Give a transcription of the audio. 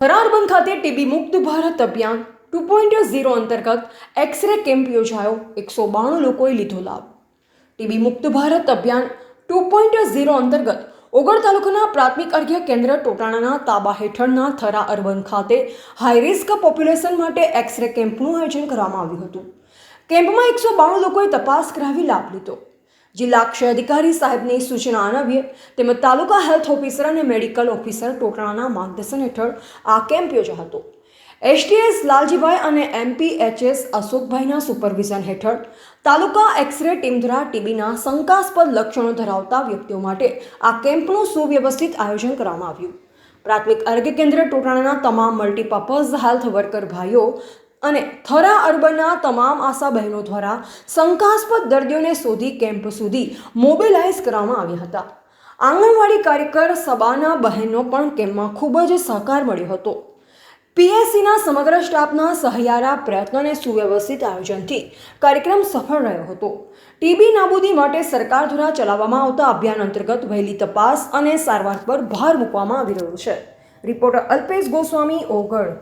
થરારબંધ ખાતે ટીબી મુક્ત ભારત અભિયાન 2.0 અંતર્ગત એક્સરે કેમ્પ યોજાયો. 192 લોકોએ લીધો લાભ. ટીબી મુક્ત ભારત અભિયાન 2.0 અંતર્ગત ઓગળ તાલુકાના પ્રાથમિક આરોગ્ય કેન્દ્ર ટોટાણાના તાબા હેઠળના થરા અર્બન ખાતે હાઈ રિસ્ક પોપ્યુલેશન માટે એક્સરે કેમ્પનું આયોજન કરવામાં આવ્યું હતું. કેમ્પમાં 192 લોકોએ તપાસ કરાવી લાભ લીધો. જિલ્લા અક્ષય અધિકારી સાહેબની સૂચના અન્વયે તેમજ તાલુકા હેલ્થ ઓફિસર અને મેડિકલ ઓફિસર ટોટાણાના માર્ગદર્શન હેઠળ આ કેમ્પ યોજાયો હતો. એસટીએસ લાલજીભાઈ અને એમપીએચએસ અશોકભાઈના સુપરવિઝન હેઠળ તાલુકા એક્સરે ટીમ દ્વારા ટીબીના શંકાસ્પદ લક્ષણો ધરાવતા વ્યક્તિઓ માટે આ કેમ્પનું સુવ્યવસ્થિત આયોજન કરવામાં આવ્યું. પ્રાથમિક આરોગ્ય કેન્દ્ર ટોટાણાના તમામ મલ્ટીપર્પઝ હેલ્થ વર્કર ભાઈઓ અને થરા અર્બનના તમામ આશા બહેનો દ્વારા શંકાસ્પદ દર્દીઓને શોધી કેમ્પ સુધી મોબિલાઇઝ કરવામાં આવ્યા હતા. આંગણવાડી કાર્યકર સબાના બહેનો પણ કેમ્પમાં ખૂબ જ સહકાર મળ્યો હતો. પીએસસીના સમગ્ર સ્ટાફના સહિયારા પ્રયત્ન અને સુવ્યવસ્થિત આયોજનથી કાર્યક્રમ સફળ રહ્યો હતો. ટીબી નાબૂદી માટે સરકાર દ્વારા ચલાવવામાં આવતા અભિયાન અંતર્ગત વહેલી તપાસ અને સારવાર પર ભાર મૂકવામાં આવી રહ્યો છે. રિપોર્ટર અલ્પેશ ગોસ્વામી, ઓગળ.